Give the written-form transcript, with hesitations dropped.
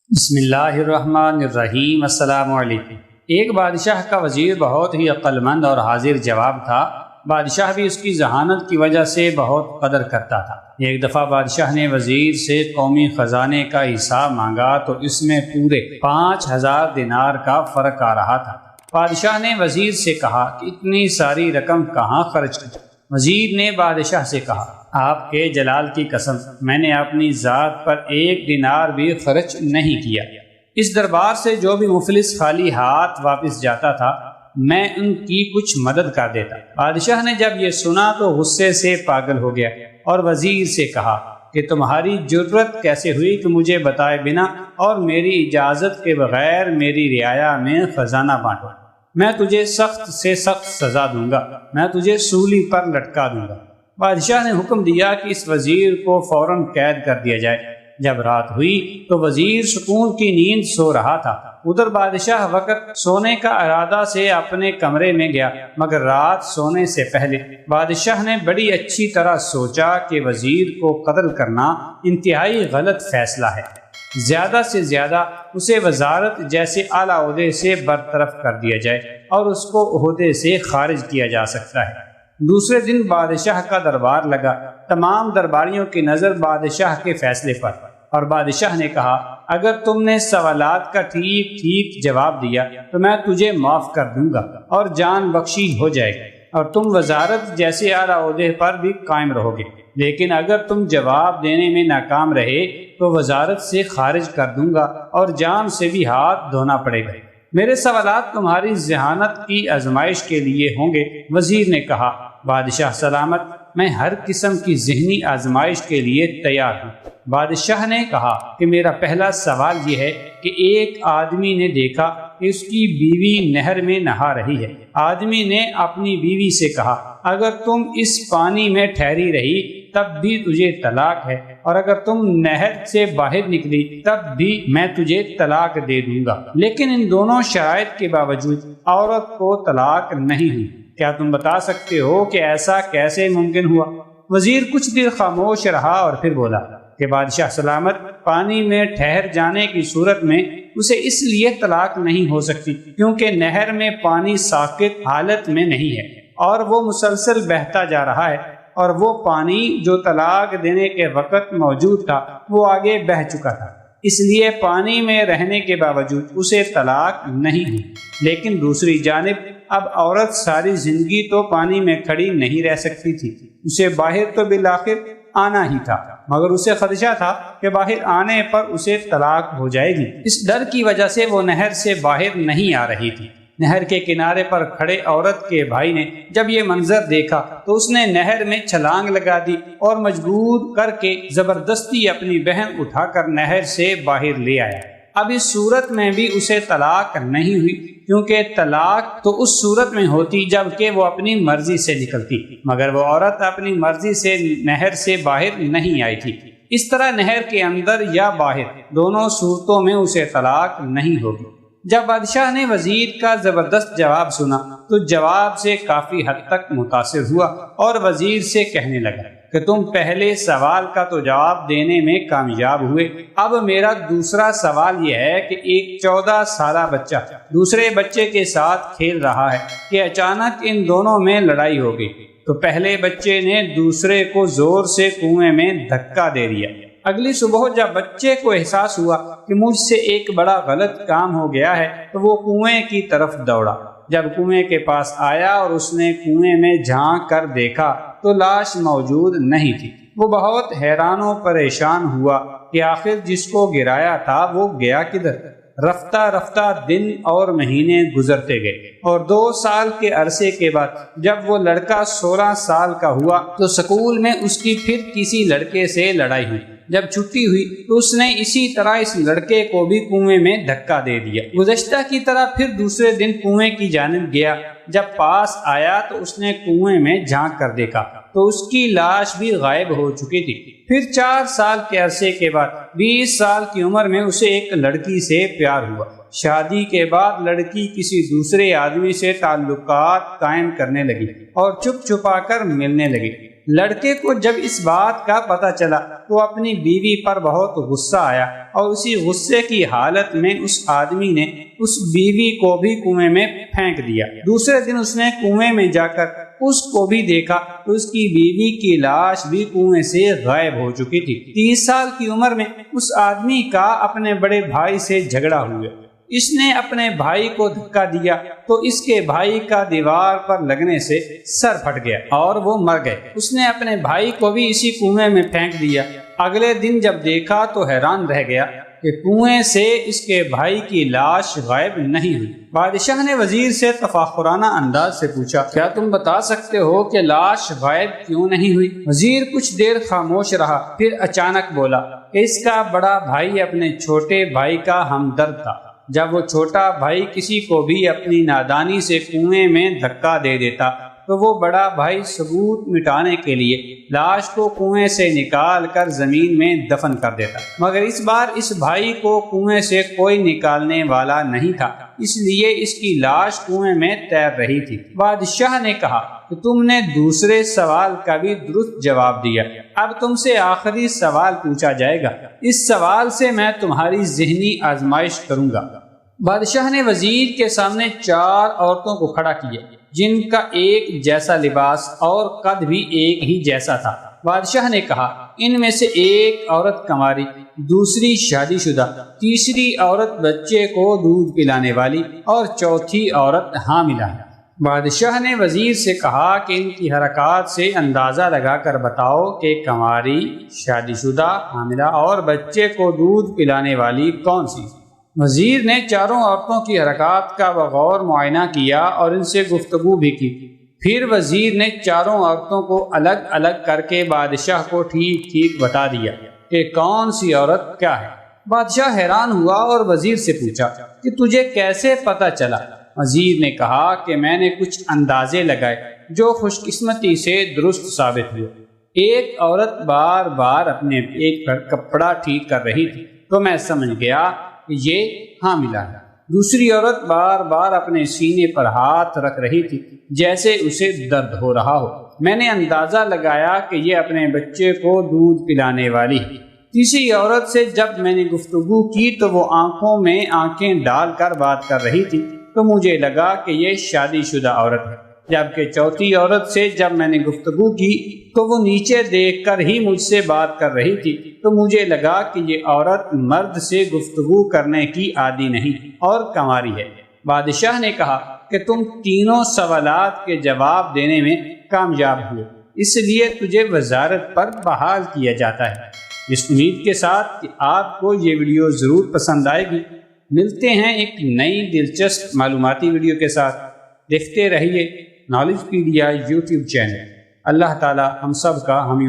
بسم اللہ الرحمن الرحیم۔ السلام علیکم۔ ایک بادشاہ کا وزیر بہت ہی عقل مند اور حاضر جواب تھا۔ بادشاہ بھی اس کی ذہانت کی وجہ سے بہت قدر کرتا تھا۔ ایک دفعہ بادشاہ نے وزیر سے قومی خزانے کا حساب مانگا تو اس میں پورے 5000 دینار کا فرق آ رہا تھا۔ بادشاہ نے وزیر سے کہا کہ اتنی ساری رقم کہاں خرچ کی؟ وزیر نے بادشاہ سے کہا، آپ کے جلال کی قسم، میں نے اپنی ذات پر 1 دینار بھی خرچ نہیں کیا۔ اس دربار سے جو بھی مفلس خالی ہاتھ واپس جاتا تھا میں ان کی کچھ مدد کر دیتا۔ بادشاہ نے جب یہ سنا تو غصے سے پاگل ہو گیا اور وزیر سے کہا کہ تمہاری جرت کیسے ہوئی کہ مجھے بتائے بنا اور میری اجازت کے بغیر میری رعایا میں خزانہ بانٹو؟ میں تجھے سخت سے سخت سزا دوں گا، میں تجھے سولی پر لٹکا دوں گا۔ بادشاہ نے حکم دیا کہ اس وزیر کو فوراً قید کر دیا جائے۔ جب رات ہوئی تو وزیر سکون کی نیند سو رہا تھا۔ ادھر بادشاہ وقت سونے کا ارادہ سے اپنے کمرے میں گیا، مگر رات سونے سے پہلے بادشاہ نے بڑی اچھی طرح سوچا کہ وزیر کو قتل کرنا انتہائی غلط فیصلہ ہے۔ زیادہ سے زیادہ اسے وزارت جیسے اعلیٰ عہدے سے برطرف کر دیا جائے اور اس کو عہدے سے خارج کیا جا سکتا ہے۔ دوسرے دن بادشاہ کا دربار لگا۔ تمام درباریوں کی نظر بادشاہ کے فیصلے پر، اور بادشاہ نے کہا، اگر تم نے سوالات کا ٹھیک ٹھیک جواب دیا تو میں تجھے معاف کر دوں گا اور جان بخشی ہو جائے گی اور تم وزارت جیسے اعلیٰ عہدے پر بھی قائم رہو گے۔ لیکن اگر تم جواب دینے میں ناکام رہے تو وزارت سے خارج کر دوں گا اور جان سے بھی ہاتھ دھونا پڑے گا۔ میرے سوالات تمہاری ذہانت کی آزمائش کے لیے ہوں گے۔ وزیر نے کہا، بادشاہ سلامت، میں ہر قسم کی ذہنی آزمائش کے لیے تیار ہوں۔ بادشاہ نے کہا کہ میرا پہلا سوال یہ ہے کہ ایک آدمی نے دیکھا کہ اس کی بیوی نہر میں نہا رہی ہے۔ آدمی نے اپنی بیوی سے کہا، اگر تم اس پانی میں ٹھہری رہی تب بھی تجھے طلاق ہے، اور اگر تم نہر سے باہر نکلی تب بھی میں تجھے طلاق دے دوں گا۔ لیکن ان دونوں شرائط کے باوجود عورت کو طلاق نہیں ہوئی۔ کیا تم بتا سکتے ہو کہ ایسا کیسے ممکن ہوا؟ وزیر کچھ دیر خاموش رہا اور پھر بولا کہ بادشاہ سلامت، پانی میں ٹھہر جانے کی صورت میں اسے اس لیے طلاق نہیں ہو سکتی کیونکہ نہر میں پانی ساکت حالت میں نہیں ہے اور وہ مسلسل بہتا جا رہا ہے، اور وہ پانی جو طلاق دینے کے وقت موجود تھا وہ آگے بہہ چکا تھا، اس لیے پانی میں رہنے کے باوجود اسے طلاق نہیں ہوئی۔ لیکن دوسری جانب اب عورت ساری زندگی تو پانی میں کھڑی نہیں رہ سکتی تھی، اسے باہر تو بالآخر آنا ہی تھا، مگر اسے خدشہ تھا کہ باہر آنے پر اسے طلاق ہو جائے گی۔ اس ڈر کی وجہ سے وہ نہر سے باہر نہیں آ رہی تھی۔ نہر کے کنارے پر کھڑے عورت کے بھائی نے جب یہ منظر دیکھا تو اس نے نہر میں چھلانگ لگا دی اور مجبور کر کے زبردستی اپنی بہن اٹھا کر نہر سے باہر لے آیا۔ اب اس صورت میں بھی اسے طلاق نہیں ہوئی کیونکہ طلاق تو اس صورت میں ہوتی جب کہ وہ اپنی مرضی سے نکلتی، مگر وہ عورت اپنی مرضی سے نہر سے باہر نہیں آئی تھی۔ اس طرح نہر کے اندر یا باہر دونوں صورتوں میں اسے طلاق نہیں ہوگی۔ جب بادشاہ نے وزیر کا زبردست جواب سنا تو جواب سے کافی حد تک متاثر ہوا اور وزیر سے کہنے لگا کہ تم پہلے سوال کا تو جواب دینے میں کامیاب ہوئے، اب میرا دوسرا سوال یہ ہے کہ ایک 14 سالہ بچہ دوسرے بچے کے ساتھ کھیل رہا ہے کہ اچانک ان دونوں میں لڑائی ہو گئی، تو پہلے بچے نے دوسرے کو زور سے کنویں میں دھکا دے دیا۔ اگلی صبح جب بچے کو احساس ہوا کہ مجھ سے ایک بڑا غلط کام ہو گیا ہے تو وہ کنویں کی طرف دوڑا۔ جب کنویں کے پاس آیا اور اس نے کنویں میں جھانک کر دیکھا تو لاش موجود نہیں تھی۔ وہ بہت حیران و پریشان ہوا کہ آخر جس کو گرایا تھا وہ گیا کدھر؟ رفتہ رفتہ دن اور مہینے گزرتے گئے اور 2 سال کے عرصے کے بعد جب وہ لڑکا 16 سال کا ہوا تو سکول میں اس کی پھر کسی لڑکے سے لڑائی ہوئی۔ جب چھٹی ہوئی تو اس نے اسی طرح اس لڑکے کو بھی کنویں میں دھکا دے دیا۔ گزشتہ کی طرح پھر دوسرے دن کنویں کی جانب گیا۔ جب پاس آیا تو اس نے کنویں میں جھانک کر دیکھا تو اس کی لاش بھی غائب ہو چکی تھی۔ پھر 4 سال کے عرصے کے بعد 20 سال کی عمر میں اسے ایک لڑکی سے پیار ہوا۔ شادی کے بعد لڑکی کسی دوسرے آدمی سے تعلقات قائم کرنے لگی اور چھپ چھپا کر ملنے لگی۔ لڑکے کو جب اس بات کا پتہ چلا تو اپنی بیوی پر بہت غصہ آیا اور اسی غصے کی حالت میں اس آدمی نے اس بیوی کو بھی کنویں میں پھینک دیا۔ دوسرے دن اس نے کنویں میں جا کر اس کو بھی دیکھا تو اس کی بیوی کی لاش بھی کنویں سے غائب ہو چکی تھی۔ 30 سال کی عمر میں اس آدمی کا اپنے بڑے بھائی سے جھگڑا ہوا۔ اس نے اپنے بھائی کو دھکا دیا تو اس کے بھائی کا دیوار پر لگنے سے سر پھٹ گیا اور وہ مر گئے۔ اس نے اپنے بھائی کو بھی اسی کنویں میں پھینک دیا۔ اگلے دن جب دیکھا تو حیران رہ گیا کہ کنویں سے اس کے بھائی کی لاش غائب نہیں ہوئی۔ بادشاہ نے وزیر سے تفاخرانہ انداز سے پوچھا، کیا تم بتا سکتے ہو کہ لاش غائب کیوں نہیں ہوئی؟ وزیر کچھ دیر خاموش رہا، پھر اچانک بولا کہ اس کا بڑا بھائی اپنے چھوٹے بھائی کا ہمدرد تھا۔ جب وہ چھوٹا بھائی کسی کو بھی اپنی نادانی سے کنویں میں دھکا دے دیتا تو وہ بڑا بھائی ثبوت مٹانے کے لیے لاش کو کنویں سے نکال کر زمین میں دفن کر دیتا، مگر اس بار اس بھائی کو کنویں سے کوئی نکالنے والا نہیں تھا، اس لیے اس کی لاش کنویں میں تیر رہی تھی۔ بادشاہ نے کہا کہ تم نے دوسرے سوال کا بھی درست جواب دیا، اب تم سے آخری سوال پوچھا جائے گا، اس سوال سے میں تمہاری ذہنی آزمائش کروں گا۔ بادشاہ نے وزیر کے سامنے 4 عورتوں کو کھڑا کیا جن کا ایک جیسا لباس اور قد بھی ایک ہی جیسا تھا۔ بادشاہ نے کہا، ان میں سے ایک عورت کنواری، دوسری شادی شدہ، تیسری عورت بچے کو دودھ پلانے والی اور چوتھی عورت حاملہ ہے۔ بادشاہ نے وزیر سے کہا کہ ان کی حرکات سے اندازہ لگا کر بتاؤ کہ کنواری، شادی شدہ، حاملہ اور بچے کو دودھ پلانے والی کون سی؟ وزیر نے 4 عورتوں کی حرکات کا بغور معائنہ کیا اور ان سے گفتگو بھی کی۔ پھر وزیر نے 4 عورتوں کو الگ الگ کر کے بادشاہ کو ٹھیک ٹھیک بتا دیا کہ کون سی عورت کیا ہے۔ بادشاہ حیران ہوا اور وزیر سے پوچھا کہ تجھے کیسے پتہ چلا؟ وزیر نے کہا کہ میں نے کچھ اندازے لگائے جو خوش قسمتی سے درست ثابت ہوئے۔ ایک عورت بار بار اپنے پیٹ پر کپڑا ٹھیک کر رہی تھی تو میں سمجھ گیا کہ یہ حاملہ ہے۔ دوسری عورت بار بار اپنے سینے پر ہاتھ رکھ رہی تھی جیسے اسے درد ہو رہا ہو، میں نے اندازہ لگایا کہ یہ اپنے بچے کو دودھ پلانے والی ہے۔ تیسری عورت سے جب میں نے گفتگو کی تو وہ آنکھوں میں آنکھیں ڈال کر بات کر رہی تھی تو مجھے لگا کہ یہ شادی شدہ عورت ہے، جبکہ چوتھی عورت سے جب میں نے گفتگو کی تو وہ نیچے دیکھ کر ہی مجھ سے بات کر رہی تھی تو مجھے لگا کہ یہ عورت مرد سے گفتگو کرنے کی عادی نہیں اور کنواری ہے۔ بادشاہ نے کہا کہ تم تینوں سوالات کے جواب دینے میں کامیاب ہوئے، اس لیے تجھے وزارت پر بحال کیا جاتا ہے۔ اس امید کے ساتھ کہ آپ کو یہ ویڈیو ضرور پسند آئے گی، ملتے ہیں ایک نئی دلچسپ معلوماتی ویڈیو کے ساتھ۔ دیکھتے رہیے نالج پیڈیا یوٹیوب چینل۔ اللہ تعالی ہم سب کا حامی